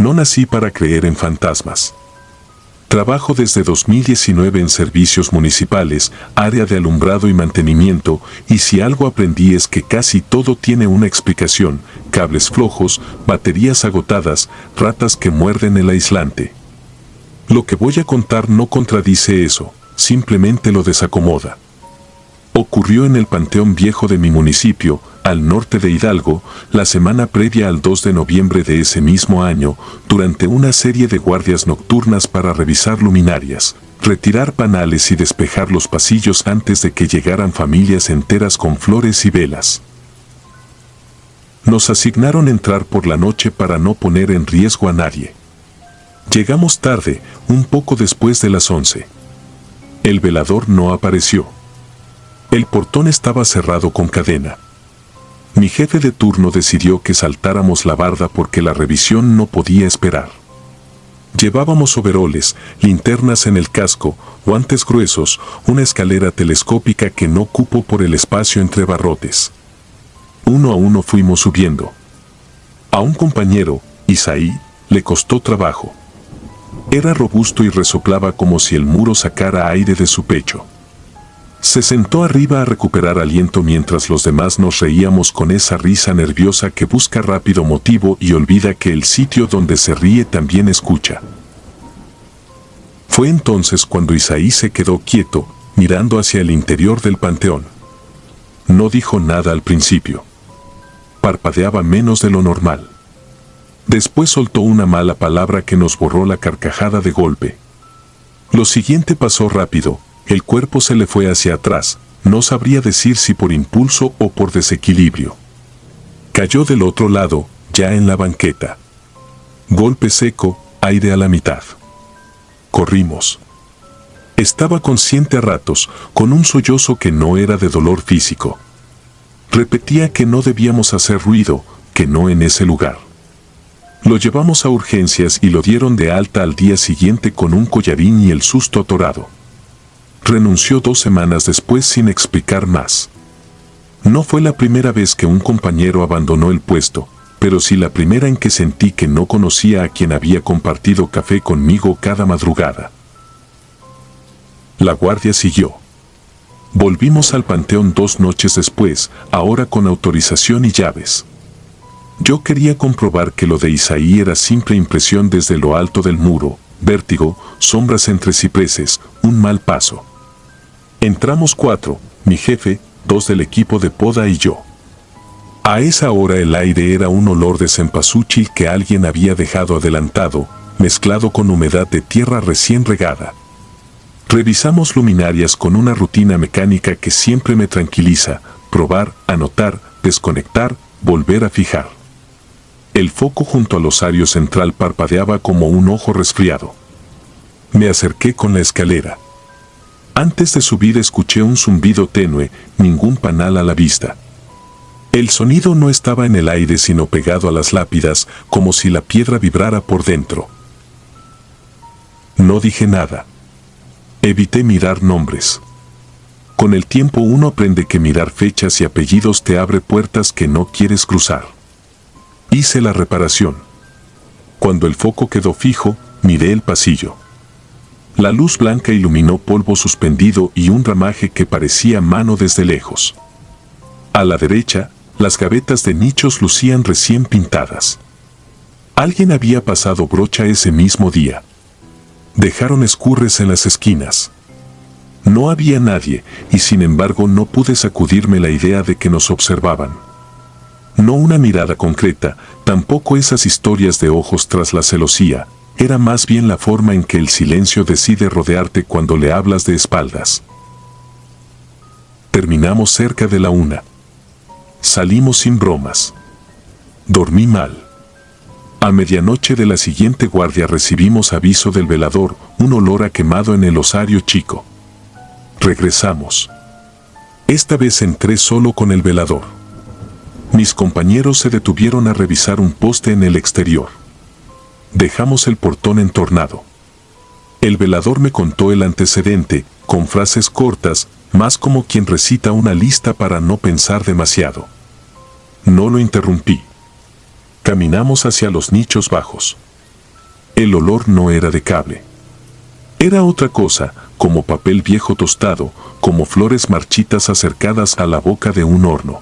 No nací para creer en fantasmas. Trabajo desde 2019 en servicios municipales, área de alumbrado y mantenimiento, y si algo aprendí es que casi todo tiene una explicación: cables flojos, baterías agotadas, ratas que muerden el aislante. Lo que voy a contar no contradice eso, simplemente lo desacomoda. Ocurrió en el Panteón Viejo de mi municipio, al norte de Hidalgo, la semana previa al 2 de noviembre de ese mismo año, durante una serie de guardias nocturnas para revisar luminarias, retirar panales y despejar los pasillos antes de que llegaran familias enteras con flores y velas. Nos asignaron entrar por la noche para no poner en riesgo a nadie. Llegamos tarde, un poco después de las 11. El velador no apareció. El portón estaba cerrado con cadena. Mi jefe de turno decidió que saltáramos la barda porque la revisión no podía esperar. Llevábamos overoles, linternas en el casco, guantes gruesos, una escalera telescópica que no cupo por el espacio entre barrotes. Uno a uno fuimos subiendo. A un compañero, Isaí, le costó trabajo. Era robusto y resoplaba como si el muro sacara aire de su pecho. Se sentó arriba a recuperar aliento mientras los demás nos reíamos con esa risa nerviosa que busca rápido motivo y olvida que el sitio donde se ríe también escucha. Fue entonces cuando Isaí se quedó quieto, mirando hacia el interior del panteón. No dijo nada al principio. Parpadeaba menos de lo normal. Después soltó una mala palabra que nos borró la carcajada de golpe. Lo siguiente pasó rápido. El cuerpo se le fue hacia atrás, no sabría decir si por impulso o por desequilibrio. Cayó del otro lado, ya en la banqueta. Golpe seco, aire a la mitad. Corrimos. Estaba consciente a ratos, con un sollozo que no era de dolor físico. Repetía que no debíamos hacer ruido, que no en ese lugar. Lo llevamos a urgencias y lo dieron de alta al día siguiente con un collarín y el susto atorado. Renunció 2 semanas después sin explicar más. No fue la primera vez que un compañero abandonó el puesto, pero sí la primera en que sentí que no conocía a quien había compartido café conmigo cada madrugada. La guardia siguió. Volvimos al panteón 2 noches después, ahora con autorización y llaves. Yo quería comprobar que lo de Isaí era simple impresión desde lo alto del muro, vértigo, sombras entre cipreses, un mal paso. Entramos 4, mi jefe, 2 del equipo de poda y yo. A esa hora el aire era un olor de cempasúchil que alguien había dejado adelantado, mezclado con humedad de tierra recién regada. Revisamos luminarias con una rutina mecánica que siempre me tranquiliza: probar, anotar, desconectar, volver a fijar. El foco junto al osario central parpadeaba como un ojo resfriado. Me acerqué con la escalera. Antes de subir escuché un zumbido tenue, ningún panal a la vista. El sonido no estaba en el aire sino pegado a las lápidas, como si la piedra vibrara por dentro. No dije nada. Evité mirar nombres. Con el tiempo uno aprende que mirar fechas y apellidos te abre puertas que no quieres cruzar. Hice la reparación. Cuando el foco quedó fijo, miré el pasillo. La luz blanca iluminó polvo suspendido y un ramaje que parecía mano desde lejos. A la derecha, las gavetas de nichos lucían recién pintadas. Alguien había pasado brocha ese mismo día. Dejaron escurres en las esquinas. No había nadie, y sin embargo no pude sacudirme la idea de que nos observaban. No una mirada concreta, tampoco esas historias de ojos tras la celosía. Era más bien la forma en que el silencio decide rodearte cuando le hablas de espaldas. Terminamos cerca de la 1. Salimos sin bromas. Dormí mal. A medianoche de la siguiente guardia recibimos aviso del velador, un olor a quemado en el osario chico. Regresamos. Esta vez entré solo con el velador. Mis compañeros se detuvieron a revisar un poste en el exterior. Dejamos el portón entornado. El velador me contó el antecedente, con frases cortas, más como quien recita una lista para no pensar demasiado. No lo interrumpí. Caminamos hacia los nichos bajos. El olor no era de cable. Era otra cosa, como papel viejo tostado, como flores marchitas acercadas a la boca de un horno.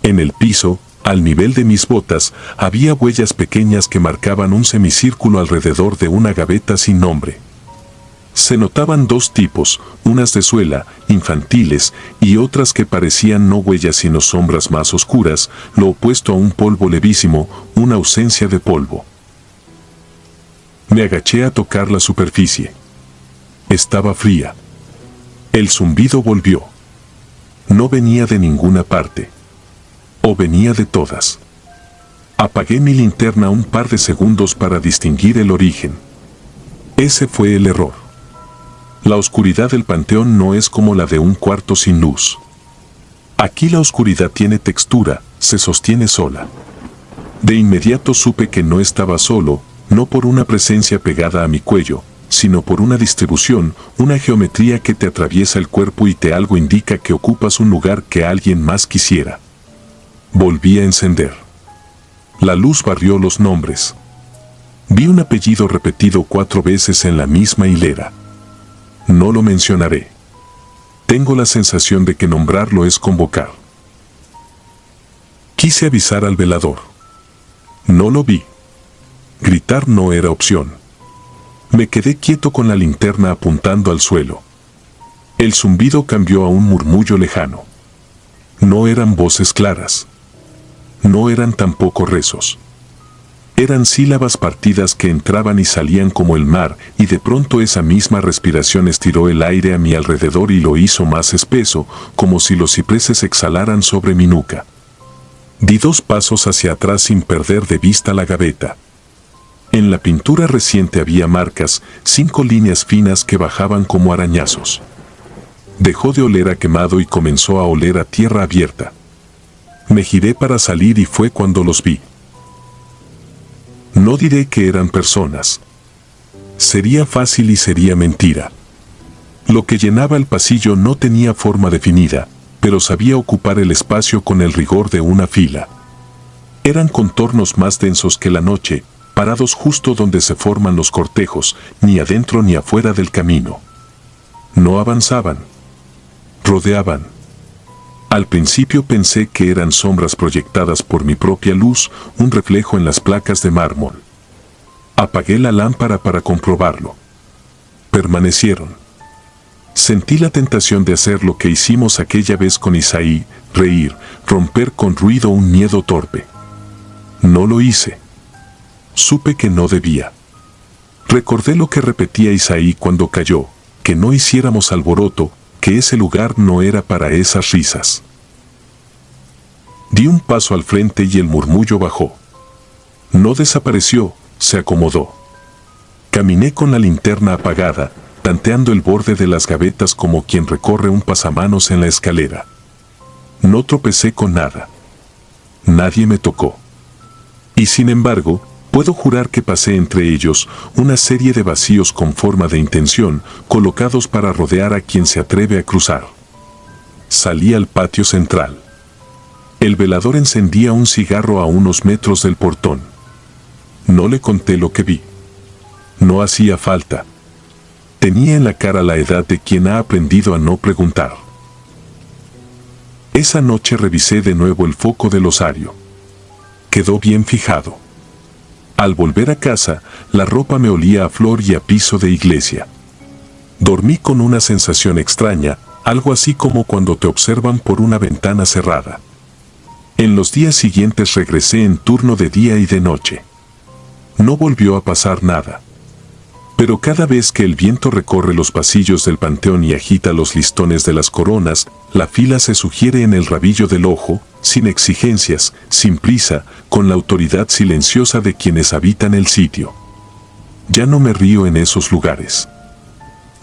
En el piso, al nivel de mis botas, había huellas pequeñas que marcaban un semicírculo alrededor de una gaveta sin nombre. Se notaban dos tipos, unas de suela, infantiles, y otras que parecían no huellas sino sombras más oscuras, lo opuesto a un polvo levísimo, una ausencia de polvo. Me agaché a tocar la superficie. Estaba fría. El zumbido volvió. No venía de ninguna parte. O venía de todas. Apagué mi linterna un par de segundos para distinguir el origen. Ese fue el error. La oscuridad del panteón no es como la de un cuarto sin luz. Aquí la oscuridad tiene textura, se sostiene sola. De inmediato supe que no estaba solo, no por una presencia pegada a mi cuello, sino por una distribución, una geometría que te atraviesa el cuerpo y te algo indica que ocupas un lugar que alguien más quisiera. Volví a encender. La luz barrió los nombres. Vi un apellido repetido 4 veces en la misma hilera. No lo mencionaré. Tengo la sensación de que nombrarlo es convocar. Quise avisar al velador. No lo vi. Gritar no era opción. Me quedé quieto con la linterna apuntando al suelo. El zumbido cambió a un murmullo lejano. No eran voces claras. No eran tampoco rezos. Eran sílabas partidas que entraban y salían como el mar, y de pronto esa misma respiración estiró el aire a mi alrededor y lo hizo más espeso, como si los cipreses exhalaran sobre mi nuca. Di 2 pasos hacia atrás sin perder de vista la gaveta. En la pintura reciente había marcas, 5 líneas finas que bajaban como arañazos. Dejó de oler a quemado y comenzó a oler a tierra abierta. Me giré para salir y fue cuando los vi. No diré que eran personas. Sería fácil y sería mentira. Lo que llenaba el pasillo no tenía forma definida, pero sabía ocupar el espacio con el rigor de una fila. Eran contornos más densos que la noche, parados justo donde se forman los cortejos, ni adentro ni afuera del camino. No avanzaban. Rodeaban. Al principio pensé que eran sombras proyectadas por mi propia luz, un reflejo en las placas de mármol. Apagué la lámpara para comprobarlo. Permanecieron. Sentí la tentación de hacer lo que hicimos aquella vez con Isaí, reír, romper con ruido un miedo torpe. No lo hice. Supe que no debía. Recordé lo que repetía Isaí cuando cayó, que no hiciéramos alboroto, que ese lugar no era para esas risas. Di un paso al frente y el murmullo bajó. No desapareció, se acomodó. Caminé con la linterna apagada, tanteando el borde de las gavetas como quien recorre un pasamanos en la escalera. No tropecé con nada. Nadie me tocó. Y sin embargo, puedo jurar que pasé entre ellos una serie de vacíos con forma de intención, colocados para rodear a quien se atreve a cruzar. Salí al patio central. El velador encendía un cigarro a unos metros del portón. No le conté lo que vi. No hacía falta. Tenía en la cara la edad de quien ha aprendido a no preguntar. Esa noche revisé de nuevo el foco del osario. Quedó bien fijado. Al volver a casa, la ropa me olía a flor y a piso de iglesia. Dormí con una sensación extraña, algo así como cuando te observan por una ventana cerrada. En los días siguientes regresé en turno de día y de noche. No volvió a pasar nada. Pero cada vez que el viento recorre los pasillos del panteón y agita los listones de las coronas, la fila se sugiere en el rabillo del ojo, sin exigencias, sin prisa, con la autoridad silenciosa de quienes habitan el sitio. Ya no me río en esos lugares.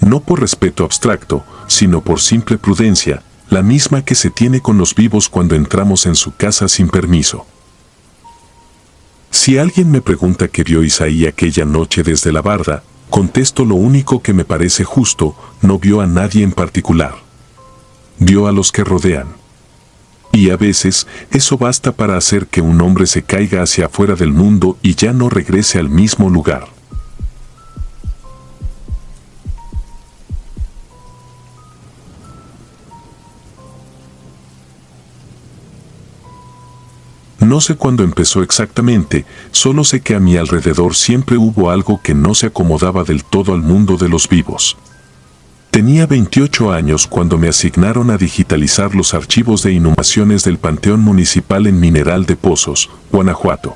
No por respeto abstracto, sino por simple prudencia, la misma que se tiene con los vivos cuando entramos en su casa sin permiso. Si alguien me pregunta qué vio Isaí aquella noche desde la barda, contesto lo único que me parece justo: no vio a nadie en particular. Vio a los que rodean. Y a veces, eso basta para hacer que un hombre se caiga hacia afuera del mundo y ya no regrese al mismo lugar. No sé cuándo empezó exactamente, solo sé que a mi alrededor siempre hubo algo que no se acomodaba del todo al mundo de los vivos. Tenía 28 años cuando me asignaron a digitalizar los archivos de inhumaciones del Panteón Municipal en Mineral de Pozos, Guanajuato.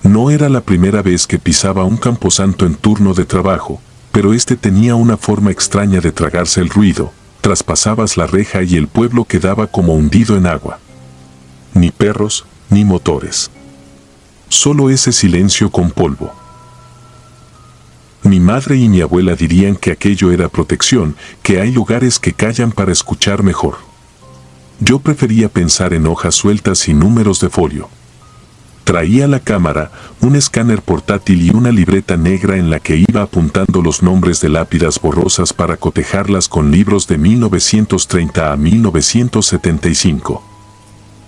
No era la primera vez que pisaba un camposanto en turno de trabajo, pero este tenía una forma extraña de tragarse el ruido. Traspasabas la reja y el pueblo quedaba como hundido en agua. Ni perros, ni motores. Solo ese silencio con polvo. Mi madre y mi abuela dirían que aquello era protección, que hay lugares que callan para escuchar mejor. Yo prefería pensar en hojas sueltas y números de folio. Traía la cámara, un escáner portátil y una libreta negra en la que iba apuntando los nombres de lápidas borrosas para cotejarlas con libros de 1930 a 1975.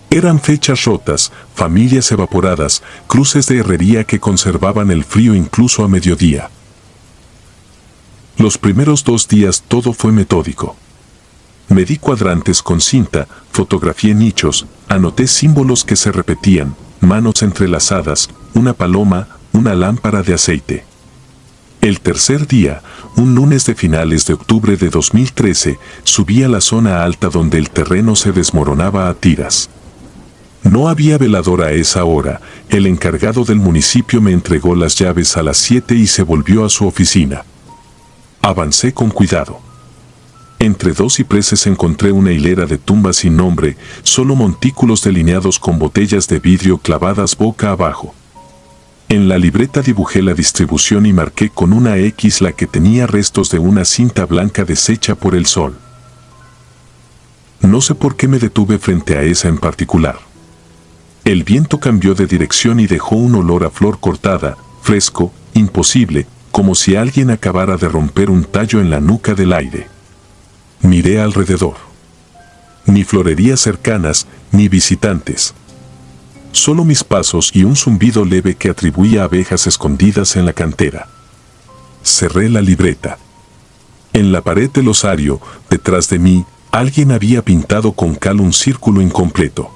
Eran fechas rotas, familias evaporadas, cruces de herrería que conservaban el frío incluso a mediodía. Los primeros 2 días todo fue metódico. Medí cuadrantes con cinta, fotografié nichos, anoté símbolos que se repetían, manos entrelazadas, una paloma, una lámpara de aceite. El tercer día, un lunes de finales de octubre de 2013, subí a la zona alta donde el terreno se desmoronaba a tiras. No había velador a esa hora, el encargado del municipio me entregó las llaves a las 7 y se volvió a su oficina. Avancé con cuidado. Entre 2 cipreses encontré una hilera de tumbas sin nombre, solo montículos delineados con botellas de vidrio clavadas boca abajo. En la libreta dibujé la distribución y marqué con una X la que tenía restos de una cinta blanca deshecha por el sol. No sé por qué me detuve frente a esa en particular. El viento cambió de dirección y dejó un olor a flor cortada, fresco, imposible, como si alguien acabara de romper un tallo en la nuca del aire. Miré alrededor. Ni florerías cercanas, ni visitantes. Solo mis pasos y un zumbido leve que atribuía a abejas escondidas en la cantera. Cerré la libreta. En la pared del osario, detrás de mí, alguien había pintado con cal un círculo incompleto.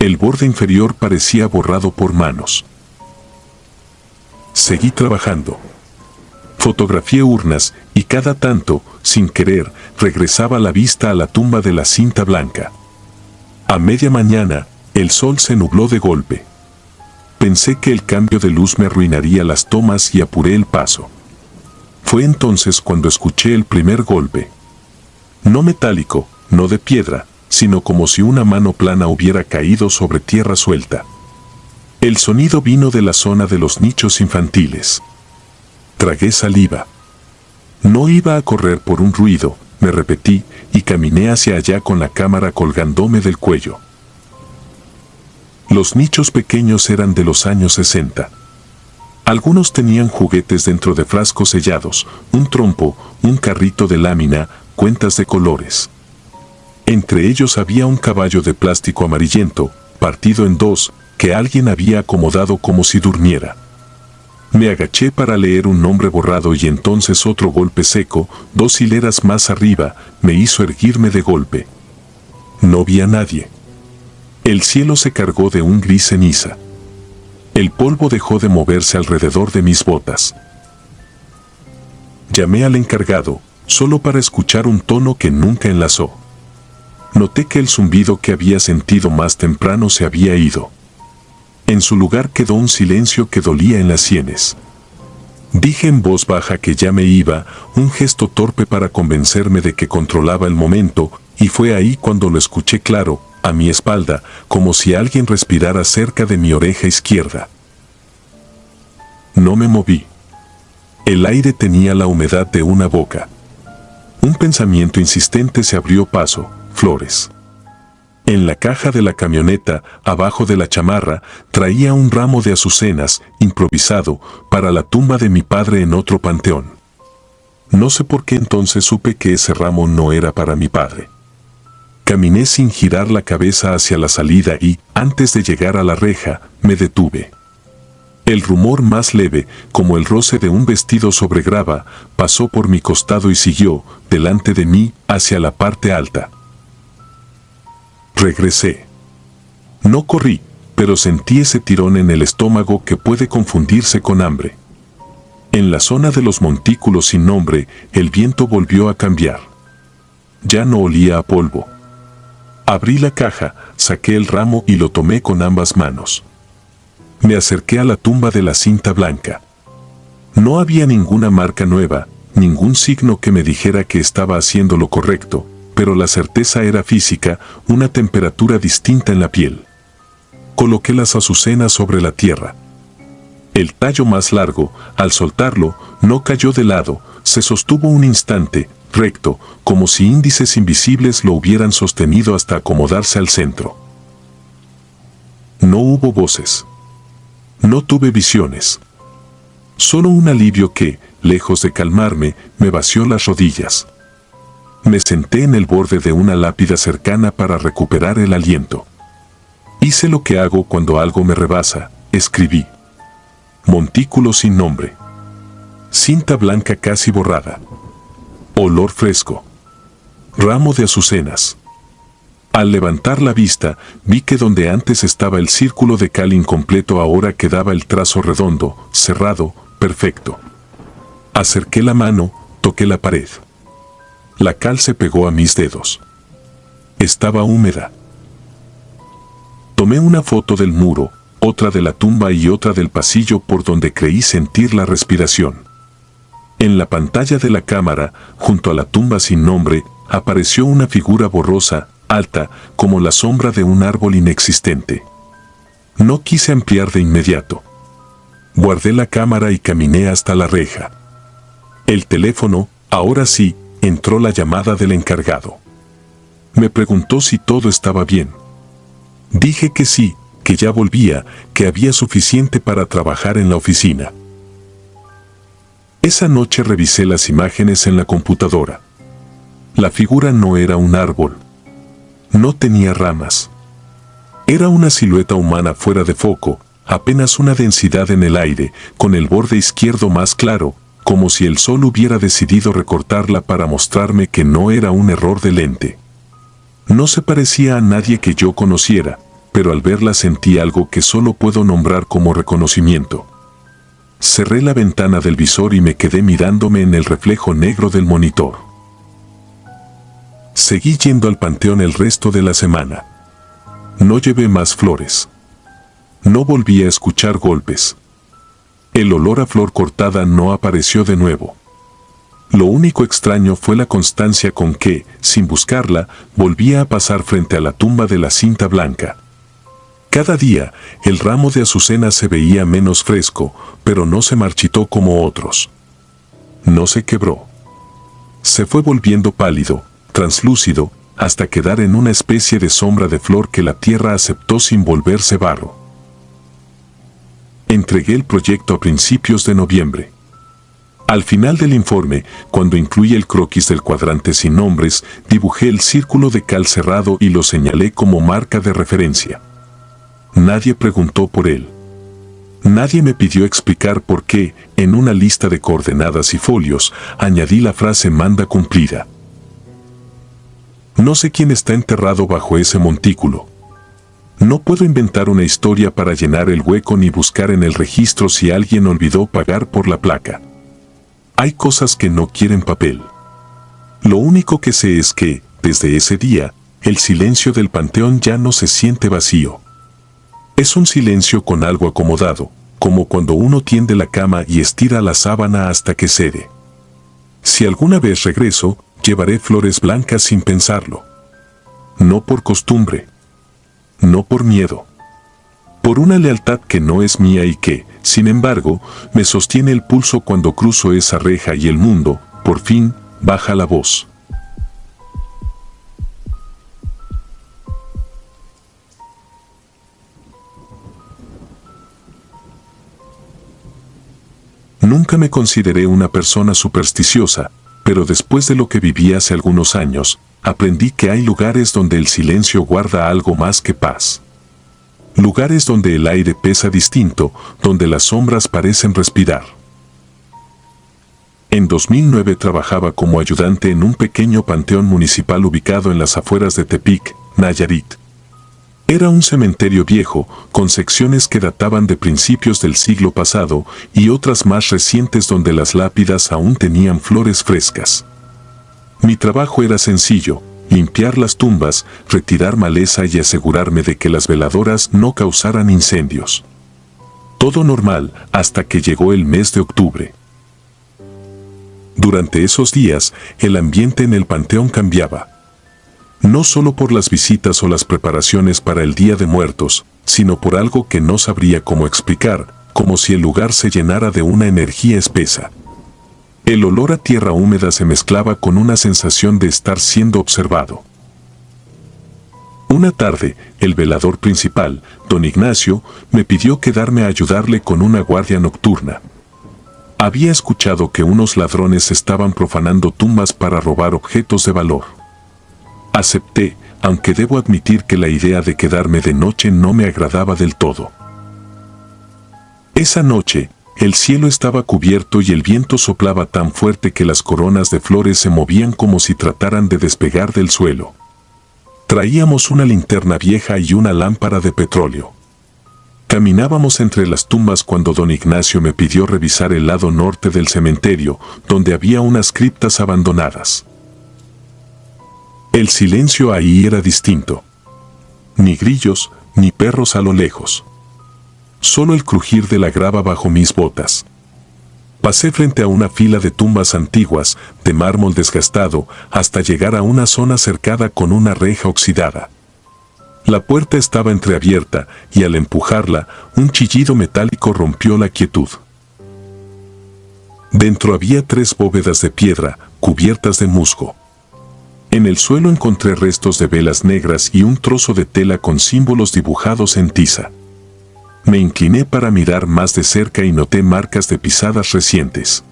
El borde inferior parecía borrado por manos. Seguí trabajando. Fotografié urnas y cada tanto, sin querer, regresaba la vista a la tumba de la cinta blanca. A media mañana, el sol se nubló de golpe. Pensé que el cambio de luz me arruinaría las tomas y apuré el paso. Fue entonces cuando escuché el primer golpe. No metálico, no de piedra, sino como si una mano plana hubiera caído sobre tierra suelta. El sonido vino de la zona de los nichos infantiles. Tragué saliva. No iba a correr por un ruido, me repetí, y caminé hacia allá con la cámara colgándome del cuello. Los nichos pequeños eran de los años 60. Algunos tenían juguetes dentro de frascos sellados, un trompo, un carrito de lámina, cuentas de colores. Entre ellos había un caballo de plástico amarillento, partido en 2, que alguien había acomodado como si durmiera. Me agaché para leer un nombre borrado y entonces otro golpe seco, 2 hileras más arriba, me hizo erguirme de golpe. No vi a nadie. El cielo se cargó de un gris ceniza. El polvo dejó de moverse alrededor de mis botas. Llamé al encargado, solo para escuchar un tono que nunca enlazó. Noté que el zumbido que había sentido más temprano se había ido. En su lugar quedó un silencio que dolía en las sienes. Dije en voz baja que ya me iba, un gesto torpe para convencerme de que controlaba el momento, y fue ahí cuando lo escuché claro, a mi espalda, como si alguien respirara cerca de mi oreja izquierda. No me moví. El aire tenía la humedad de una boca. Un pensamiento insistente se abrió paso, flores. En la caja de la camioneta, abajo de la chamarra, traía un ramo de azucenas, improvisado, para la tumba de mi padre en otro panteón. No sé por qué entonces supe que ese ramo no era para mi padre. Caminé sin girar la cabeza hacia la salida y, antes de llegar a la reja, me detuve. El rumor más leve, como el roce de un vestido sobre grava, pasó por mi costado y siguió, delante de mí, hacia la parte alta. Regresé. No corrí, pero sentí ese tirón en el estómago que puede confundirse con hambre. En la zona de los montículos sin nombre, el viento volvió a cambiar. Ya no olía a polvo. Abrí la caja, saqué el ramo y lo tomé con ambas manos. Me acerqué a la tumba de la cinta blanca. No había ninguna marca nueva, ningún signo que me dijera que estaba haciendo lo correcto, pero la certeza era física, una temperatura distinta en la piel. Coloqué las azucenas sobre la tierra. El tallo más largo, al soltarlo, no cayó de lado, se sostuvo un instante, recto, como si índices invisibles lo hubieran sostenido hasta acomodarse al centro. No hubo voces. No tuve visiones. Solo un alivio que, lejos de calmarme, me vació las rodillas. Me senté en el borde de una lápida cercana para recuperar el aliento. Hice lo que hago cuando algo me rebasa, escribí. Montículo sin nombre. Cinta blanca casi borrada. Olor fresco. Ramo de azucenas. Al levantar la vista, vi que donde antes estaba el círculo de cal incompleto ahora quedaba el trazo redondo, cerrado, perfecto. Acerqué la mano, toqué la pared. La cal se pegó a mis dedos. Estaba húmeda. Tomé una foto del muro, otra de la tumba y otra del pasillo por donde creí sentir la respiración. En la pantalla de la cámara, junto a la tumba sin nombre, apareció una figura borrosa, alta, como la sombra de un árbol inexistente. No quise ampliar de inmediato. Guardé la cámara y caminé hasta la reja. El teléfono, ahora sí, entró la llamada del encargado. Me preguntó si todo estaba bien. Dije que sí, que ya volvía, que había suficiente para trabajar en la oficina. Esa noche revisé las imágenes en la computadora. La figura no era un árbol. No tenía ramas. Era una silueta humana fuera de foco, apenas una densidad en el aire, con el borde izquierdo más claro, como si el sol hubiera decidido recortarla para mostrarme que no era un error de lente. No se parecía a nadie que yo conociera, pero al verla sentí algo que solo puedo nombrar como reconocimiento. Cerré la ventana del visor y me quedé mirándome en el reflejo negro del monitor. Seguí yendo al panteón el resto de la semana. No llevé más flores. No volví a escuchar golpes. El olor a flor cortada no apareció de nuevo. Lo único extraño fue la constancia con que, sin buscarla, volvía a pasar frente a la tumba de la cinta blanca. Cada día, el ramo de azucenas se veía menos fresco, pero no se marchitó como otros. No se quebró. Se fue volviendo pálido, translúcido, hasta quedar en una especie de sombra de flor que la tierra aceptó sin volverse barro. Entregué el proyecto a principios de noviembre. Al final del informe, cuando incluye el croquis del cuadrante sin nombres, dibujé el círculo de cal cerrado y lo señalé como marca de referencia. Nadie preguntó por él. Nadie me pidió explicar por qué, en una lista de coordenadas y folios, añadí la frase manda cumplida. No sé quién está enterrado bajo ese montículo. No puedo inventar una historia para llenar el hueco ni buscar en el registro si alguien olvidó pagar por la placa. Hay cosas que no quieren papel. Lo único que sé es que, desde ese día, el silencio del panteón ya no se siente vacío. Es un silencio con algo acomodado, como cuando uno tiende la cama y estira la sábana hasta que cede. Si alguna vez regreso, llevaré flores blancas sin pensarlo. No por costumbre. No por miedo. Por una lealtad que no es mía y que, sin embargo, me sostiene el pulso cuando cruzo esa reja y el mundo, por fin, baja la voz. Nunca me consideré una persona supersticiosa, pero después de lo que viví hace algunos años, aprendí que hay lugares donde el silencio guarda algo más que paz. Lugares donde el aire pesa distinto, donde las sombras parecen respirar. En 2009 trabajaba como ayudante en un pequeño panteón municipal ubicado en las afueras de Tepic, Nayarit. Era un cementerio viejo, con secciones que databan de principios del siglo pasado y otras más recientes donde las lápidas aún tenían flores frescas. Mi trabajo era sencillo: limpiar las tumbas, retirar maleza y asegurarme de que las veladoras no causaran incendios. Todo normal hasta que llegó el mes de octubre. Durante esos días, el ambiente en el panteón cambiaba. No solo por las visitas o las preparaciones para el Día de Muertos, sino por algo que no sabría cómo explicar, como si el lugar se llenara de una energía espesa. El olor a tierra húmeda se mezclaba con una sensación de estar siendo observado. Una tarde, el velador principal, don Ignacio, me pidió quedarme a ayudarle con una guardia nocturna. Había escuchado que unos ladrones estaban profanando tumbas para robar objetos de valor. Acepté, aunque debo admitir que la idea de quedarme de noche no me agradaba del todo. Esa noche, el cielo estaba cubierto y el viento soplaba tan fuerte que las coronas de flores se movían como si trataran de despegar del suelo. Traíamos una linterna vieja y una lámpara de petróleo. Caminábamos entre las tumbas cuando don Ignacio me pidió revisar el lado norte del cementerio, donde había unas criptas abandonadas. El silencio ahí era distinto. Ni grillos, ni perros a lo lejos. Solo el crujir de la grava bajo mis botas. Pasé frente a una fila de tumbas antiguas, de mármol desgastado, hasta llegar a una zona cercada con una reja oxidada. La puerta estaba entreabierta, y al empujarla, un chillido metálico rompió la quietud. Dentro había 3 bóvedas de piedra, cubiertas de musgo. En el suelo encontré restos de velas negras y un trozo de tela con símbolos dibujados en tiza. Me incliné para mirar más de cerca y noté marcas de pisadas recientes.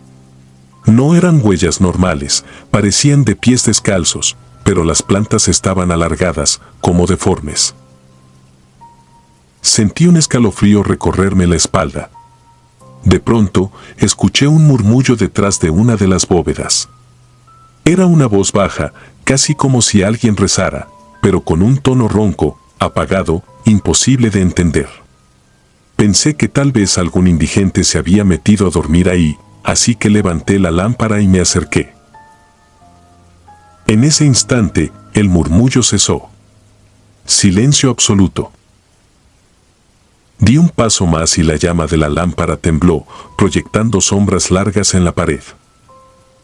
No eran huellas normales, parecían de pies descalzos, pero las plantas estaban alargadas, como deformes. Sentí un escalofrío recorrerme la espalda. De pronto, escuché un murmullo detrás de una de las bóvedas. Era una voz baja, casi como si alguien rezara, pero con un tono ronco, apagado, imposible de entender. Pensé que tal vez algún indigente se había metido a dormir ahí, así que levanté la lámpara y me acerqué. En ese instante, el murmullo cesó. Silencio absoluto. Di un paso más y la llama de la lámpara tembló, proyectando sombras largas en la pared.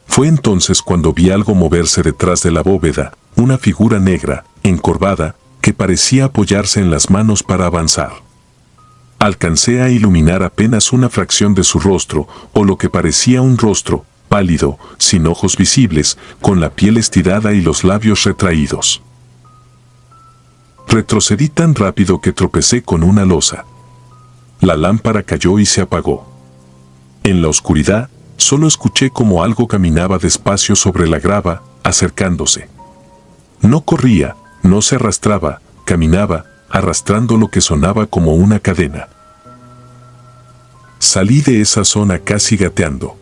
Fue entonces cuando vi algo moverse detrás de la bóveda, una figura negra, encorvada, que parecía apoyarse en las manos para avanzar. Alcancé a iluminar apenas una fracción de su rostro, o lo que parecía un rostro, pálido, sin ojos visibles, con la piel estirada y los labios retraídos. Retrocedí tan rápido que tropecé con una losa. La lámpara cayó y se apagó. En la oscuridad, solo escuché como algo caminaba despacio sobre la grava, acercándose. No corría, no se arrastraba, caminaba, arrastrando lo que sonaba como una cadena. Salí de esa zona casi gateando.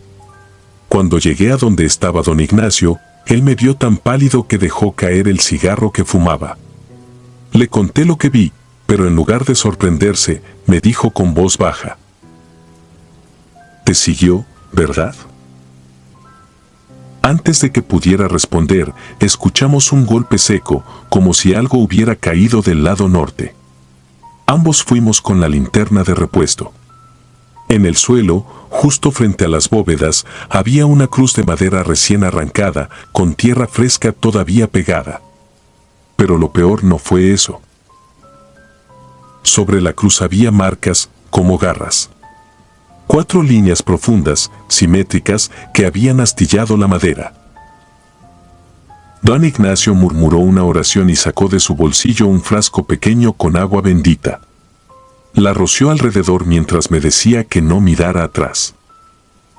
Cuando llegué a donde estaba don Ignacio, él me vio tan pálido que dejó caer el cigarro que fumaba. Le conté lo que vi, pero en lugar de sorprenderse, me dijo con voz baja: «¿Te siguió, verdad?». Antes de que pudiera responder, escuchamos un golpe seco, como si algo hubiera caído del lado norte. Ambos fuimos con la linterna de repuesto. En el suelo, justo frente a las bóvedas, había una cruz de madera recién arrancada, con tierra fresca todavía pegada. Pero lo peor no fue eso. Sobre la cruz había marcas, como garras. 4 líneas profundas, simétricas, que habían astillado la madera. Don Ignacio murmuró una oración y sacó de su bolsillo un frasco pequeño con agua bendita. La roció alrededor mientras me decía que no mirara atrás.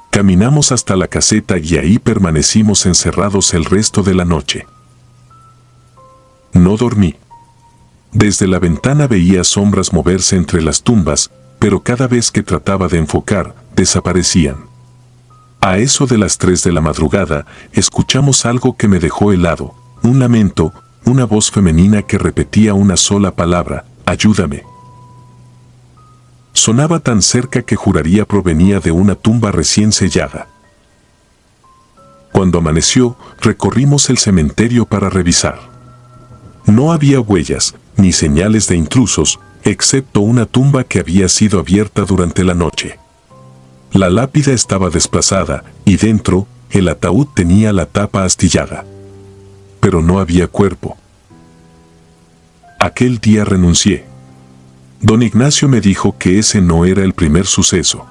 Caminamos hasta la caseta y ahí permanecimos encerrados el resto de la noche. No dormí. Desde la ventana veía sombras moverse entre las tumbas, pero cada vez que trataba de enfocar, desaparecían. A eso de las 3 de la madrugada, escuchamos algo que me dejó helado, un lamento, una voz femenina que repetía una sola palabra: ayúdame. Sonaba tan cerca que juraría provenía de una tumba recién sellada. Cuando amaneció, recorrimos el cementerio para revisar. No había huellas, ni señales de intrusos, excepto una tumba que había sido abierta durante la noche. La lápida estaba desplazada, y dentro, el ataúd tenía la tapa astillada. Pero no había cuerpo. Aquel día renuncié. Don Ignacio me dijo que ese no era el primer suceso.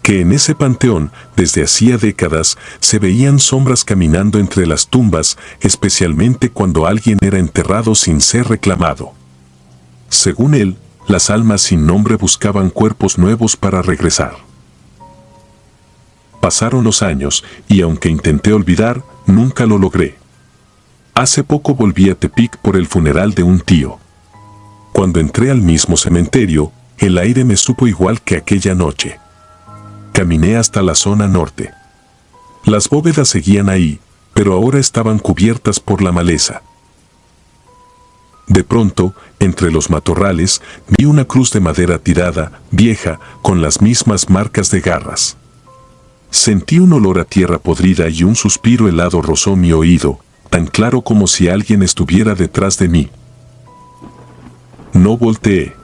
Que en ese panteón, desde hacía décadas, se veían sombras caminando entre las tumbas, especialmente cuando alguien era enterrado sin ser reclamado. Según él, las almas sin nombre buscaban cuerpos nuevos para regresar. Pasaron los años, y aunque intenté olvidar, nunca lo logré. Hace poco volví a Tepic por el funeral de un tío. Cuando entré al mismo cementerio, el aire me supo igual que aquella noche. Caminé hasta la zona norte. Las bóvedas seguían ahí, pero ahora estaban cubiertas por la maleza. De pronto, entre los matorrales, vi una cruz de madera tirada, vieja, con las mismas marcas de garras. Sentí un olor a tierra podrida y un suspiro helado rozó mi oído, tan claro como si alguien estuviera detrás de mí. No volteé.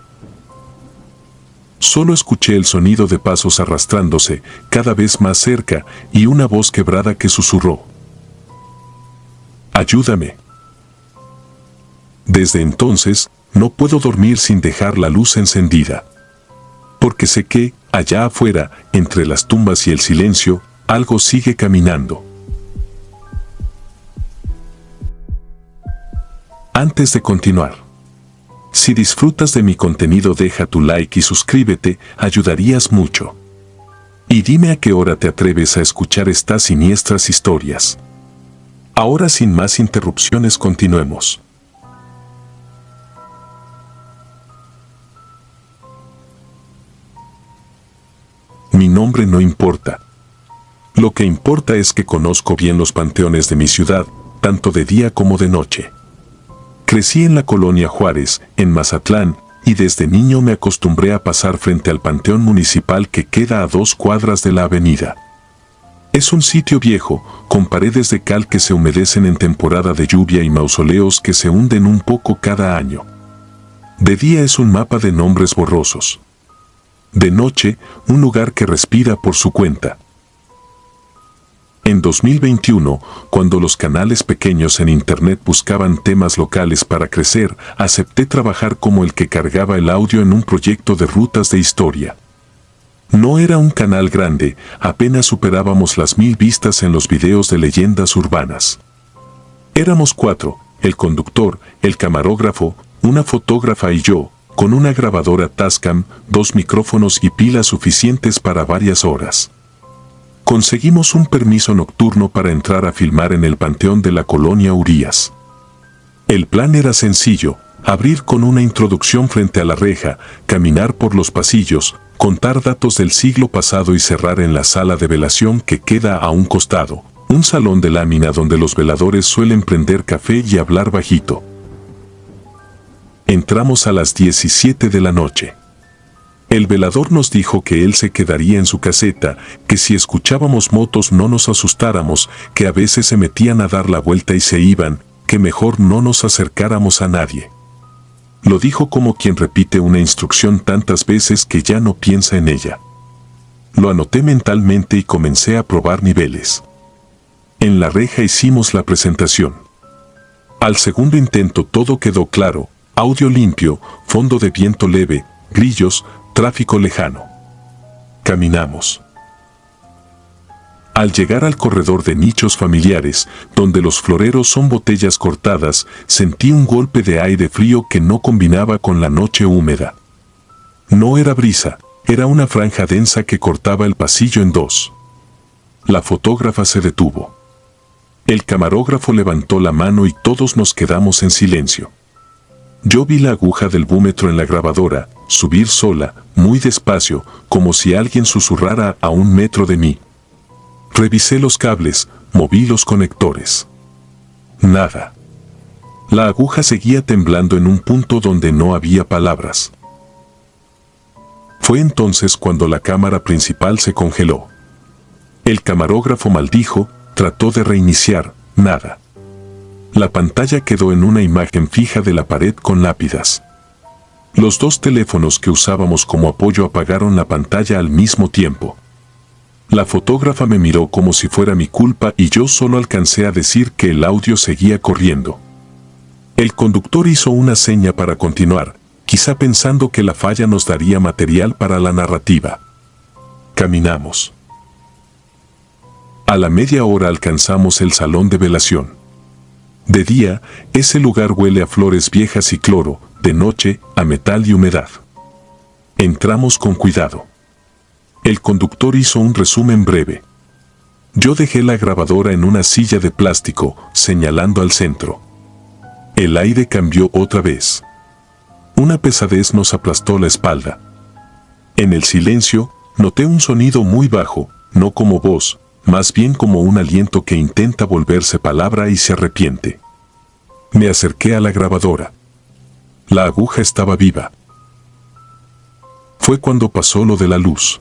Solo escuché el sonido de pasos arrastrándose, cada vez más cerca, y una voz quebrada que susurró: «Ayúdame». Desde entonces, no puedo dormir sin dejar la luz encendida. Porque sé que, allá afuera, entre las tumbas y el silencio, algo sigue caminando. Antes de continuar, si disfrutas de mi contenido, deja tu like y suscríbete, ayudarías mucho. Y dime a qué hora te atreves a escuchar estas siniestras historias. Ahora, sin más interrupciones, continuemos. Mi nombre no importa. Lo que importa es que conozco bien los panteones de mi ciudad, tanto de día como de noche. Crecí en la colonia Juárez, en Mazatlán, y desde niño me acostumbré a pasar frente al panteón municipal que queda a 2 cuadras de la avenida. Es un sitio viejo, con paredes de cal que se humedecen en temporada de lluvia y mausoleos que se hunden un poco cada año. De día es un mapa de nombres borrosos. De noche, un lugar que respira por su cuenta. En 2021, cuando los canales pequeños en Internet buscaban temas locales para crecer, acepté trabajar como el que cargaba el audio en un proyecto de rutas de historia. No era un canal grande, apenas superábamos las 1000 vistas en los videos de leyendas urbanas. Éramos 4, el conductor, el camarógrafo, una fotógrafa y yo, con una grabadora Tascam, 2 micrófonos y pilas suficientes para varias horas. Conseguimos un permiso nocturno para entrar a filmar en el panteón de la colonia Urías. El plan era sencillo: abrir con una introducción frente a la reja, caminar por los pasillos, contar datos del siglo pasado y cerrar en la sala de velación que queda a un costado, un salón de lámina donde los veladores suelen prender café y hablar bajito. Entramos a las 17 de la noche. El velador nos dijo que él se quedaría en su caseta, que si escuchábamos motos no nos asustáramos, que a veces se metían a dar la vuelta y se iban, que mejor no nos acercáramos a nadie. Lo dijo como quien repite una instrucción tantas veces que ya no piensa en ella. Lo anoté mentalmente y comencé a probar niveles. En la reja hicimos la presentación. Al segundo intento todo quedó claro: audio limpio, fondo de viento leve, grillos, tráfico lejano. Caminamos. Al llegar al corredor de nichos familiares, donde los floreros son botellas cortadas, sentí un golpe de aire frío que no combinaba con la noche húmeda. No era brisa, era una franja densa que cortaba el pasillo en 2. La fotógrafa se detuvo. El camarógrafo levantó la mano y todos nos quedamos en silencio. Yo vi la aguja del búmetro en la grabadora subir sola, muy despacio, como si alguien susurrara a 1 metro de mí. Revisé los cables, moví los conectores. Nada. La aguja seguía temblando en un punto donde no había palabras. Fue entonces cuando la cámara principal se congeló. El camarógrafo maldijo, trató de reiniciar, nada. La pantalla quedó en una imagen fija de la pared con lápidas. Los dos teléfonos que usábamos como apoyo apagaron la pantalla al mismo tiempo. La fotógrafa me miró como si fuera mi culpa y yo solo alcancé a decir que el audio seguía corriendo. El conductor hizo una seña para continuar, quizá pensando que la falla nos daría material para la narrativa. Caminamos. A la media hora alcanzamos el salón de velación. De día, ese lugar huele a flores viejas y cloro, de noche, a metal y humedad. Entramos con cuidado. El conductor hizo un resumen breve. Yo dejé la grabadora en una silla de plástico, señalando al centro. El aire cambió otra vez. Una pesadez nos aplastó la espalda. En el silencio, noté un sonido muy bajo, no como voz, más bien como un aliento que intenta volverse palabra y se arrepiente. Me acerqué a la grabadora. La aguja estaba viva. Fue cuando pasó lo de la luz.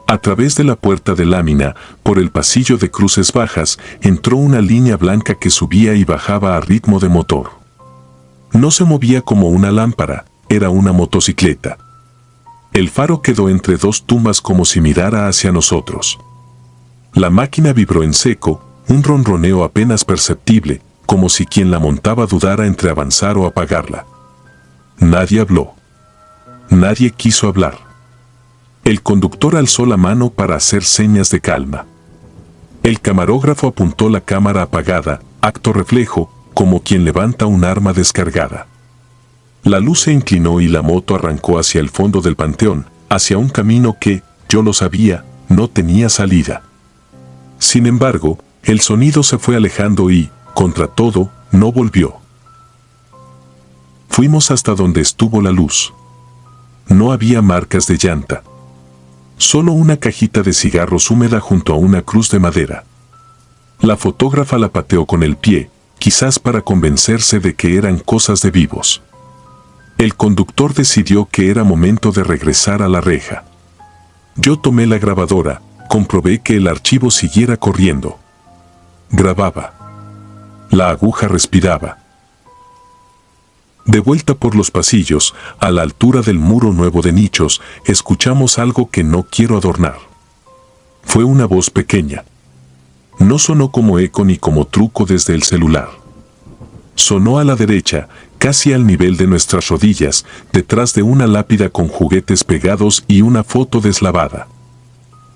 A través de la puerta de lámina, por el pasillo de cruces bajas, entró una línea blanca que subía y bajaba a ritmo de motor. No se movía como una lámpara, era una motocicleta. El faro quedó entre dos tumbas como si mirara hacia nosotros. La máquina vibró en seco, un ronroneo apenas perceptible, como si quien la montaba dudara entre avanzar o apagarla. Nadie habló. Nadie quiso hablar. El conductor alzó la mano para hacer señas de calma. El camarógrafo apuntó la cámara apagada, acto reflejo, como quien levanta un arma descargada. La luz se inclinó y la moto arrancó hacia el fondo del panteón, hacia un camino que, yo lo sabía, no tenía salida. Sin embargo, el sonido se fue alejando y, contra todo, no volvió. Fuimos hasta donde estuvo la luz. No había marcas de llanta. Solo una cajita de cigarros húmeda junto a una cruz de madera. La fotógrafa la pateó con el pie, quizás para convencerse de que eran cosas de vivos. El conductor decidió que era momento de regresar a la reja. Yo tomé la grabadora, comprobé que el archivo siguiera corriendo. Grababa. La aguja respiraba. De vuelta por los pasillos, a la altura del muro nuevo de nichos, escuchamos algo que no quiero adornar. Fue una voz pequeña. No sonó como eco ni como truco desde el celular. Sonó a la derecha, casi al nivel de nuestras rodillas, detrás de una lápida con juguetes pegados y una foto deslavada.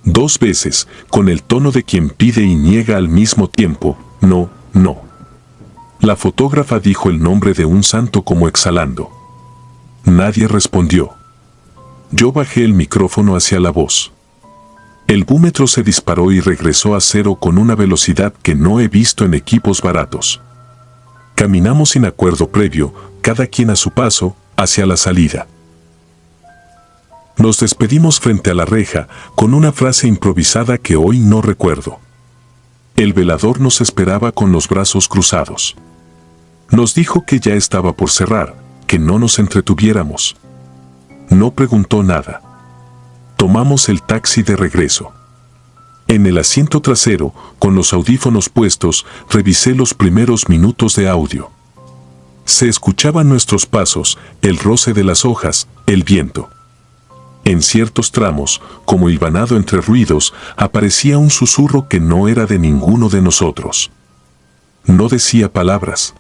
2 veces, con el tono de quien pide y niega al mismo tiempo, no, no. La fotógrafa dijo el nombre de un santo como exhalando. Nadie respondió. Yo bajé el micrófono hacia la voz. El búmetro se disparó y regresó a 0 con una velocidad que no he visto en equipos baratos. Caminamos sin acuerdo previo, cada quien a su paso, hacia la salida. Nos despedimos frente a la reja, con una frase improvisada que hoy no recuerdo. El velador nos esperaba con los brazos cruzados. Nos dijo que ya estaba por cerrar, que no nos entretuviéramos. No preguntó nada. Tomamos el taxi de regreso. En el asiento trasero, con los audífonos puestos, revisé los primeros minutos de audio. Se escuchaban nuestros pasos, el roce de las hojas, el viento. En ciertos tramos, como hilvanado entre ruidos, aparecía un susurro que no era de ninguno de nosotros. No decía palabras.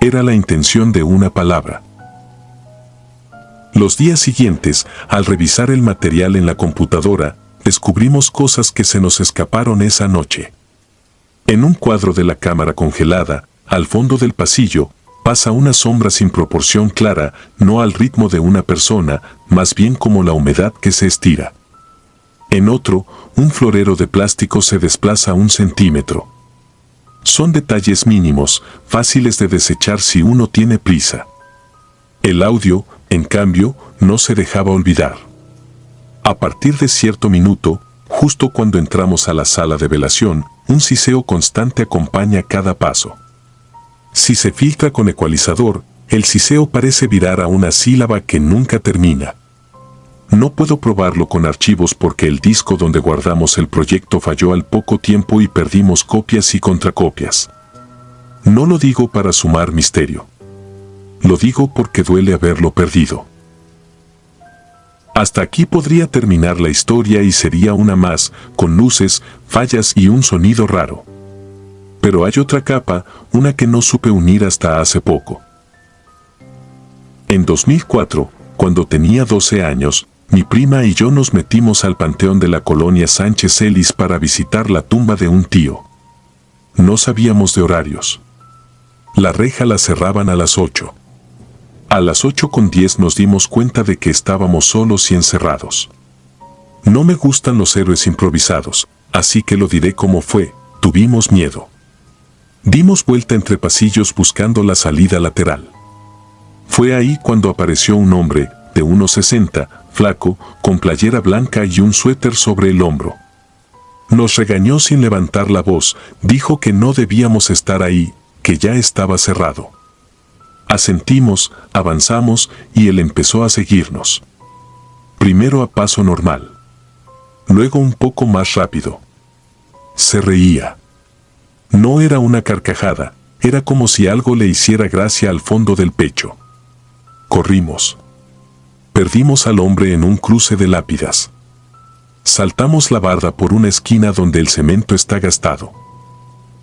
Era la intención de una palabra. Los días siguientes, al revisar el material en la computadora, descubrimos cosas que se nos escaparon esa noche. En un cuadro de la cámara congelada, al fondo del pasillo, pasa una sombra sin proporción clara, no al ritmo de una persona, más bien como la humedad que se estira. En otro, un florero de plástico se desplaza 1 centímetro. Son detalles mínimos, fáciles de desechar si uno tiene prisa. El audio, en cambio, no se dejaba olvidar. A partir de cierto minuto, justo cuando entramos a la sala de velación, un siseo constante acompaña cada paso. Si se filtra con ecualizador, el siseo parece virar a una sílaba que nunca termina. No puedo probarlo con archivos porque el disco donde guardamos el proyecto falló al poco tiempo y perdimos copias y contracopias. No lo digo para sumar misterio. Lo digo porque duele haberlo perdido. Hasta aquí podría terminar la historia y sería una más, con luces, fallas y un sonido raro. Pero hay otra capa, una que no supe unir hasta hace poco. En 2004, cuando tenía 12 años, mi prima y yo nos metimos al panteón de la colonia Sánchez Celis para visitar la tumba de un tío. No sabíamos de horarios. La reja la cerraban a las 8. A las 8:10 nos dimos cuenta de que estábamos solos y encerrados. No me gustan los héroes improvisados, así que lo diré como fue, tuvimos miedo. Dimos vuelta entre pasillos buscando la salida lateral. Fue ahí cuando apareció un hombre, de unos 60, flaco, con playera blanca y un suéter sobre el hombro. Nos regañó sin levantar la voz, dijo que no debíamos estar ahí, que ya estaba cerrado. Asentimos, avanzamos y él empezó a seguirnos. Primero a paso normal. Luego un poco más rápido. Se reía. No era una carcajada, era como si algo le hiciera gracia al fondo del pecho. Corrimos. Perdimos al hombre en un cruce de lápidas. Saltamos la barda por una esquina donde el cemento está gastado.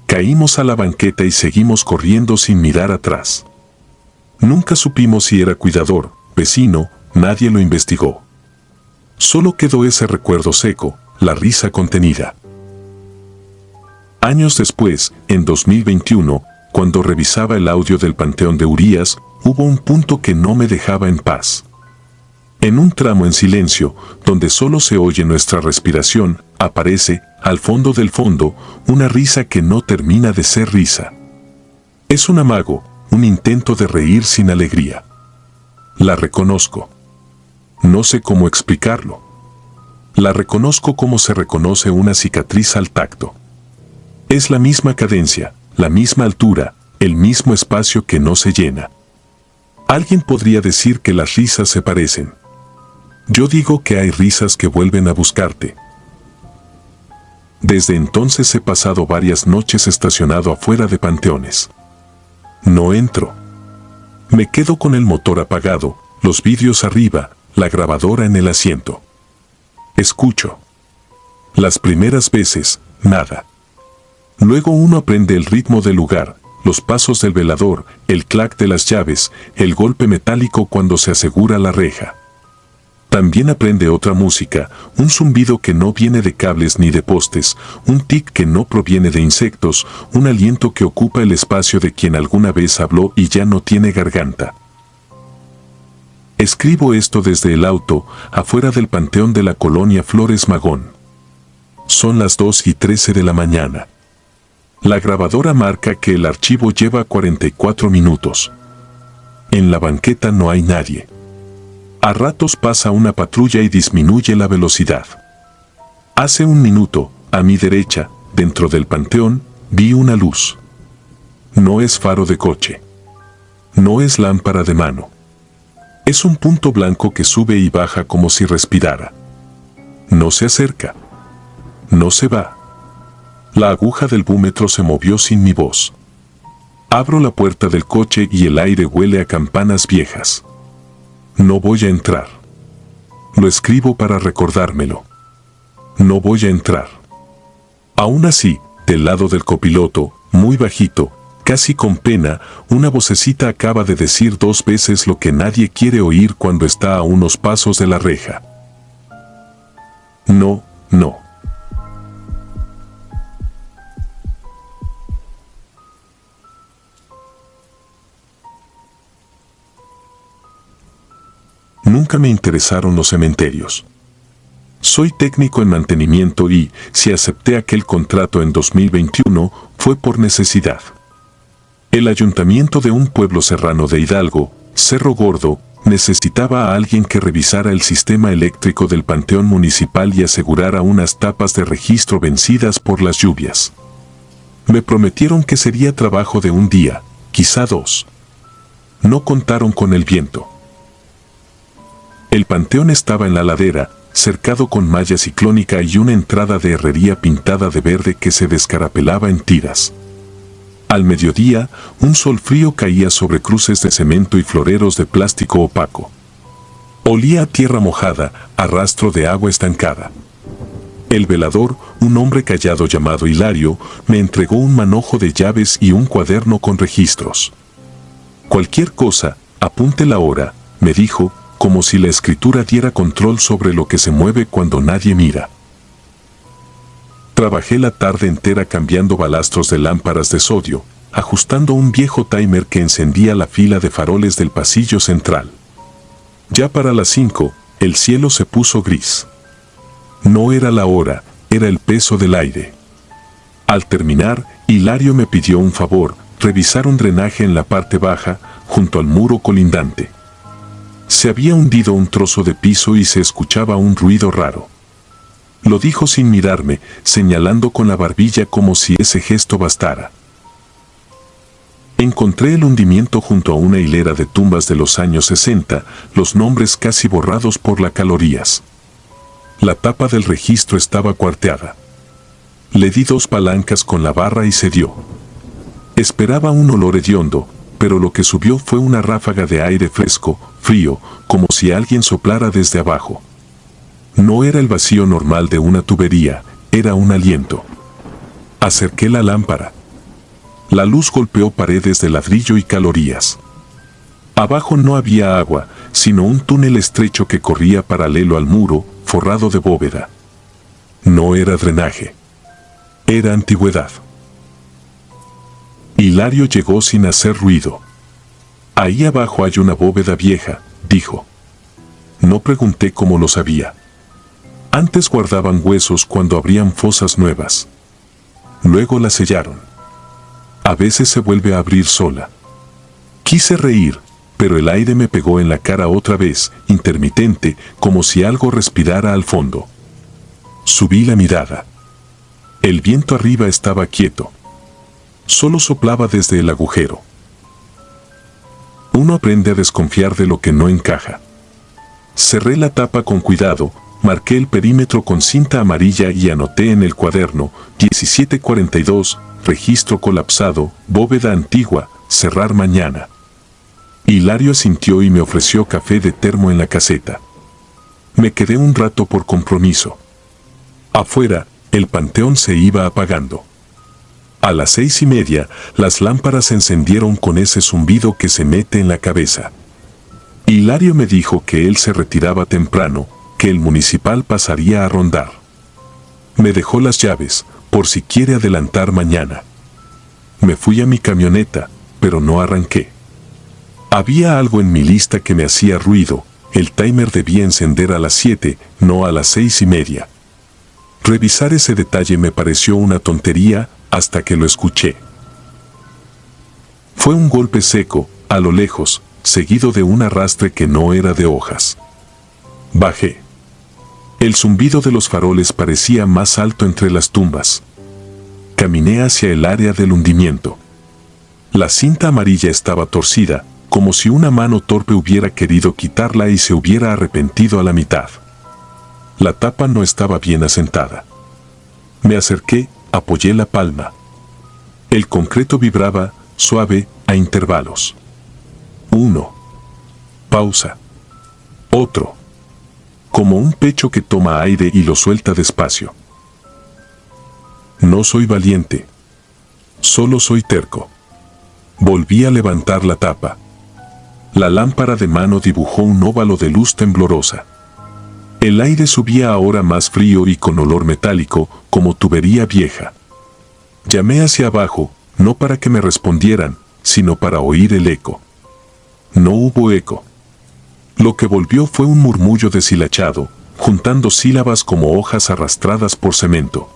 Caímos a la banqueta y seguimos corriendo sin mirar atrás. Nunca supimos si era cuidador, vecino, nadie lo investigó. Solo quedó ese recuerdo seco, la risa contenida. Años después, en 2021, cuando revisaba el audio del Panteón de Urías, hubo un punto que no me dejaba en paz. En un tramo en silencio, donde solo se oye nuestra respiración, aparece, al fondo del fondo, una risa que no termina de ser risa. Es un amago, un intento de reír sin alegría. La reconozco. No sé cómo explicarlo. La reconozco como se reconoce una cicatriz al tacto. Es la misma cadencia, la misma altura, el mismo espacio que no se llena. Alguien podría decir que las risas se parecen. Yo digo que hay risas que vuelven a buscarte. Desde entonces he pasado varias noches estacionado afuera de panteones. No entro. Me quedo con el motor apagado, los vidrios arriba, la grabadora en el asiento. Escucho. Las primeras veces, nada. Luego uno aprende el ritmo del lugar, los pasos del velador, el clac de las llaves, el golpe metálico cuando se asegura la reja. También aprende otra música, un zumbido que no viene de cables ni de postes, un tic que no proviene de insectos, un aliento que ocupa el espacio de quien alguna vez habló y ya no tiene garganta. Escribo esto desde el auto, afuera del panteón de la colonia Flores Magón. Son las 2:13 de la mañana. La grabadora marca que el archivo lleva 44 minutos. En la banqueta no hay nadie. A ratos pasa una patrulla y disminuye la velocidad. Hace un minuto, a mi derecha, dentro del panteón, vi una luz. No es faro de coche. No es lámpara de mano. Es un punto blanco que sube y baja como si respirara. No se acerca. No se va. La aguja del búmetro se movió sin mi voz. Abro la puerta del coche y el aire huele a campanas viejas. No voy a entrar. Lo escribo para recordármelo. No voy a entrar. Aún así, del lado del copiloto, muy bajito, casi con pena, una vocecita acaba de decir 2 veces lo que nadie quiere oír cuando está a unos pasos de la reja. No, no. Nunca me interesaron los cementerios. Soy técnico en mantenimiento y, si acepté aquel contrato en 2021, fue por necesidad. El ayuntamiento de un pueblo serrano de Hidalgo, Cerro Gordo, necesitaba a alguien que revisara el sistema eléctrico del panteón municipal y asegurara unas tapas de registro vencidas por las lluvias. Me prometieron que sería trabajo de un día, quizá 2. No contaron con el viento. El panteón estaba en la ladera, cercado con malla ciclónica y una entrada de herrería pintada de verde que se descarapelaba en tiras. Al mediodía, un sol frío caía sobre cruces de cemento y floreros de plástico opaco. Olía a tierra mojada, a rastro de agua estancada. El velador, un hombre callado llamado Hilario, me entregó un manojo de llaves y un cuaderno con registros. Cualquier cosa, apunte la hora, me dijo, como si la escritura diera control sobre lo que se mueve cuando nadie mira. Trabajé la tarde entera cambiando balastros de lámparas de sodio, ajustando un viejo timer que encendía la fila de faroles del pasillo central. Ya para las 5, el cielo se puso gris. No era la hora, era el peso del aire. Al terminar, Hilario me pidió un favor, revisar un drenaje en la parte baja, junto al muro colindante. Se había hundido un trozo de piso y se escuchaba un ruido raro. Lo dijo sin mirarme, señalando con la barbilla como si ese gesto bastara. Encontré el hundimiento junto a una hilera de tumbas de los años 60, los nombres casi borrados por las calorías. La tapa del registro estaba cuarteada. Le di 2 palancas con la barra y cedió. Esperaba un olor hediondo, pero lo que subió fue una ráfaga de aire fresco, frío, como si alguien soplara desde abajo. No era el vacío normal de una tubería, era un aliento. Acerqué la lámpara. La luz golpeó paredes de ladrillo y calorías. Abajo no había agua, sino un túnel estrecho que corría paralelo al muro, forrado de bóveda. No era drenaje. Era antigüedad. Hilario llegó sin hacer ruido. Ahí abajo hay una bóveda vieja, dijo. No pregunté cómo lo sabía. Antes guardaban huesos cuando abrían fosas nuevas. Luego la sellaron. A veces se vuelve a abrir sola. Quise reír, pero el aire me pegó en la cara otra vez, intermitente, como si algo respirara al fondo. Subí la mirada. El viento arriba estaba quieto. Solo soplaba desde el agujero. Uno aprende a desconfiar de lo que no encaja. Cerré la tapa con cuidado, marqué el perímetro con cinta amarilla y anoté en el cuaderno 1742, registro colapsado, bóveda antigua, cerrar mañana. Hilario asintió y me ofreció café de termo en la caseta. Me quedé un rato por compromiso. Afuera, el panteón se iba apagando. A las 6:30, las lámparas se encendieron con ese zumbido que se mete en la cabeza. Hilario me dijo que él se retiraba temprano, que el municipal pasaría a rondar. Me dejó las llaves, por si quiere adelantar mañana. Me fui a mi camioneta, pero no arranqué. Había algo en mi lista que me hacía ruido, el timer debía encender a las 7, no a las 6:30. Revisar ese detalle me pareció una tontería, hasta que lo escuché. Fue un golpe seco, a lo lejos, seguido de un arrastre que no era de hojas. Bajé. El zumbido de los faroles parecía más alto entre las tumbas. Caminé hacia el área del hundimiento. La cinta amarilla estaba torcida, como si una mano torpe hubiera querido quitarla y se hubiera arrepentido a la mitad. La tapa no estaba bien asentada. Me acerqué, apoyé la palma. El concreto vibraba, suave, a intervalos. 1. Pausa. Otro. Como un pecho que toma aire y lo suelta despacio. No soy valiente. Solo soy terco. Volví a levantar la tapa. La lámpara de mano dibujó un óvalo de luz temblorosa. El aire subía ahora más frío y con olor metálico, como tubería vieja. Llamé hacia abajo, no para que me respondieran, sino para oír el eco. No hubo eco. Lo que volvió fue un murmullo deshilachado, juntando sílabas como hojas arrastradas por cemento.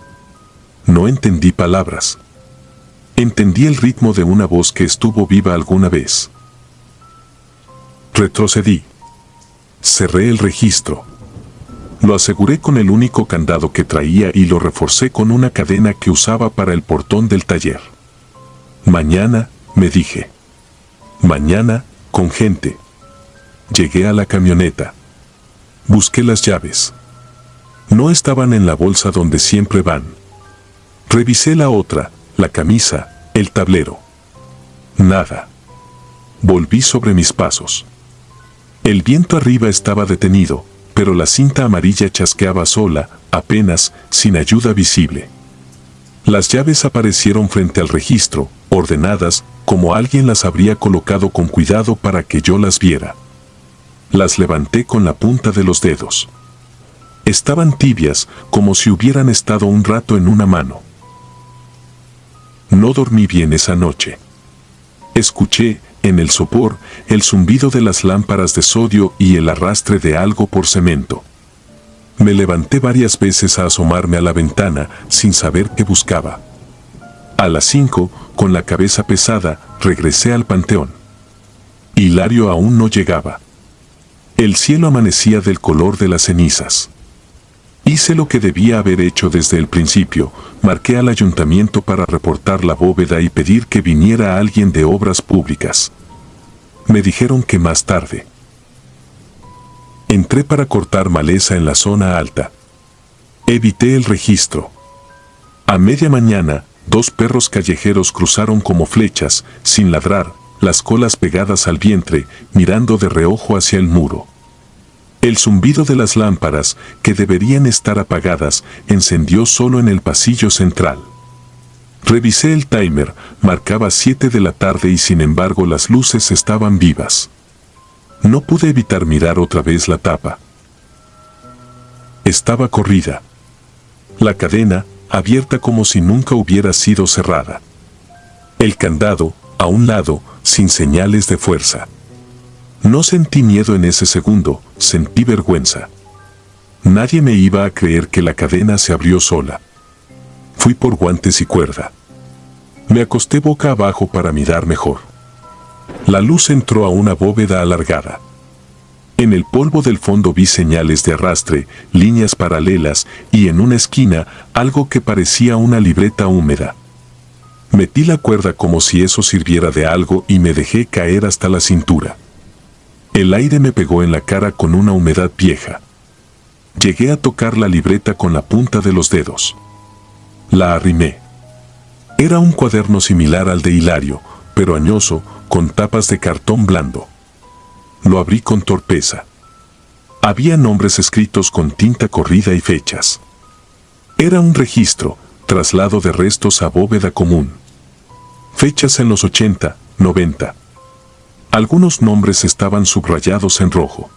No entendí palabras. Entendí el ritmo de una voz que estuvo viva alguna vez. Retrocedí. Cerré el registro. Lo aseguré con el único candado que traía y lo reforcé con una cadena que usaba para el portón del taller. Mañana, me dije. Mañana, con gente. Llegué a la camioneta. Busqué las llaves. No estaban en la bolsa donde siempre van. Revisé la otra, la camisa, el tablero. Nada. Volví sobre mis pasos. El viento arriba estaba detenido, pero la cinta amarilla chasqueaba sola, apenas, sin ayuda visible. Las llaves aparecieron frente al registro, ordenadas, como alguien las habría colocado con cuidado para que yo las viera. Las levanté con la punta de los dedos. Estaban tibias, como si hubieran estado un rato en una mano. No dormí bien esa noche. Escuché, en el sopor, el zumbido de las lámparas de sodio y el arrastre de algo por cemento. Me levanté varias veces a asomarme a la ventana, sin saber qué buscaba. A las 5, con la cabeza pesada, regresé al panteón. Hilario aún no llegaba. El cielo amanecía del color de las cenizas. Hice lo que debía haber hecho desde el principio, marqué al ayuntamiento para reportar la bóveda y pedir que viniera alguien de obras públicas. Me dijeron que más tarde. Entré para cortar maleza en la zona alta. Evité el registro. A media mañana, 2 perros callejeros cruzaron como flechas, sin ladrar, las colas pegadas al vientre, mirando de reojo hacia el muro. El zumbido de las lámparas, que deberían estar apagadas, encendió solo en el pasillo central. Revisé el timer, marcaba 7 de la tarde y sin embargo las luces estaban vivas. No pude evitar mirar otra vez la tapa. Estaba corrida. La cadena, abierta como si nunca hubiera sido cerrada. El candado, a un lado, sin señales de fuerza. No sentí miedo en ese segundo, sentí vergüenza. Nadie me iba a creer que la cadena se abrió sola. Fui por guantes y cuerda. Me acosté boca abajo para mirar mejor. La luz entró a una bóveda alargada. En el polvo del fondo vi señales de arrastre, líneas paralelas y en una esquina algo que parecía una libreta húmeda. Metí la cuerda como si eso sirviera de algo y me dejé caer hasta la cintura. El aire me pegó en la cara con una humedad vieja. Llegué a tocar la libreta con la punta de los dedos. La arrimé. Era un cuaderno similar al de Hilario, pero añoso, con tapas de cartón blando. Lo abrí con torpeza. Había nombres escritos con tinta corrida y fechas. Era un registro, traslado de restos a bóveda común. Fechas en los 80, 90. Algunos nombres estaban subrayados en rojo.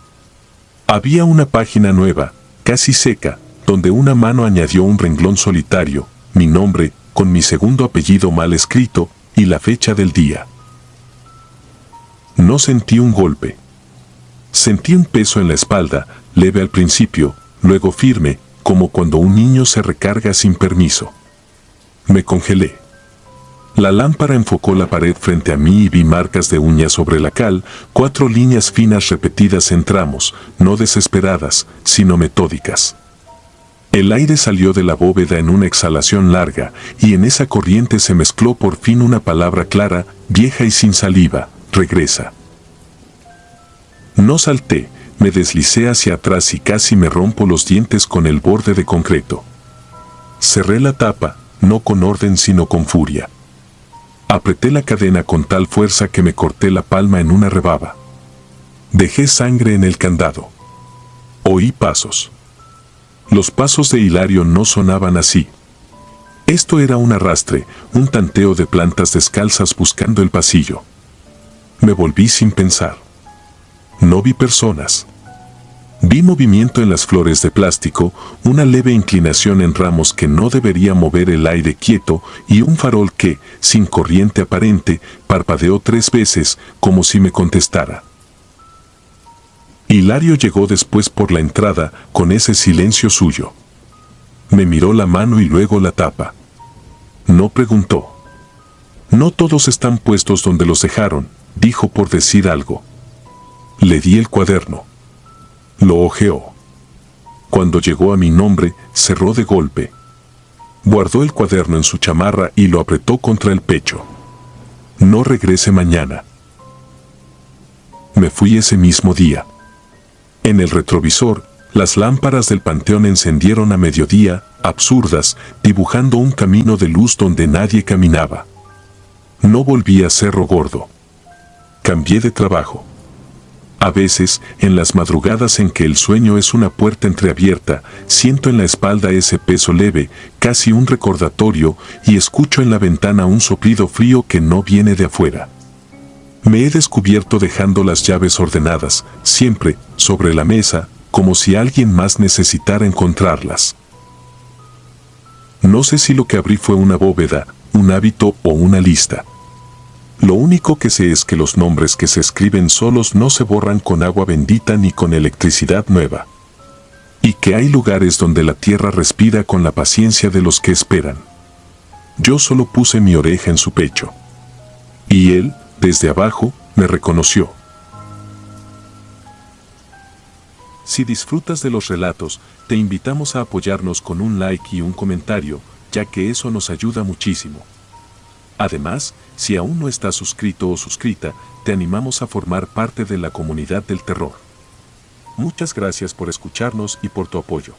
Había una página nueva, casi seca, donde una mano añadió un renglón solitario, mi nombre, con mi segundo apellido mal escrito, y la fecha del día. No sentí un golpe. Sentí un peso en la espalda, leve al principio, luego firme, como cuando un niño se recarga sin permiso. Me congelé. La lámpara enfocó la pared frente a mí y vi marcas de uñas sobre la cal, 4 líneas finas repetidas en tramos, no desesperadas, sino metódicas. El aire salió de la bóveda en una exhalación larga, y en esa corriente se mezcló por fin una palabra clara, vieja y sin saliva: regresa. No salté, me deslicé hacia atrás y casi me rompo los dientes con el borde de concreto. Cerré la tapa, no con orden sino con furia. Apreté la cadena con tal fuerza que me corté la palma en una rebaba. Dejé sangre en el candado. Oí pasos. Los pasos de Hilario no sonaban así. Esto era un arrastre, un tanteo de plantas descalzas buscando el pasillo. Me volví sin pensar. No vi personas. Vi movimiento en las flores de plástico, una leve inclinación en ramos que no debería mover el aire quieto y un farol que, sin corriente aparente, parpadeó 3 veces como si me contestara. Hilario llegó después por la entrada con ese silencio suyo. Me miró la mano y luego la tapa. No preguntó. No todos están puestos donde los dejaron, dijo por decir algo. Le di el cuaderno. Lo hojeó. Cuando llegó a mi nombre, cerró de golpe. Guardó el cuaderno en su chamarra y lo apretó contra el pecho. No regrese mañana. me fui ese mismo día. En el retrovisor, las lámparas del panteón encendieron a mediodía, absurdas, dibujando un camino de luz donde nadie caminaba. No volví a Cerro Gordo. Cambié de trabajo. A veces, en las madrugadas en que el sueño es una puerta entreabierta, siento en la espalda ese peso leve, casi un recordatorio, y escucho en la ventana un soplido frío que no viene de afuera. Me he descubierto dejando las llaves ordenadas, siempre, sobre la mesa, como si alguien más necesitara encontrarlas. No sé si lo que abrí fue una bóveda, un hábito o una lista. Lo único que sé es que los nombres que se escriben solos no se borran con agua bendita ni con electricidad nueva. Y que hay lugares donde la tierra respira con la paciencia de los que esperan. Yo solo puse mi oreja en su pecho. Y él, desde abajo, me reconoció. Si disfrutas de los relatos, te invitamos a apoyarnos con un like y un comentario, ya que eso nos ayuda muchísimo. Además, si aún no estás suscrito o suscrita, te animamos a formar parte de la comunidad del terror. Muchas gracias por escucharnos y por tu apoyo.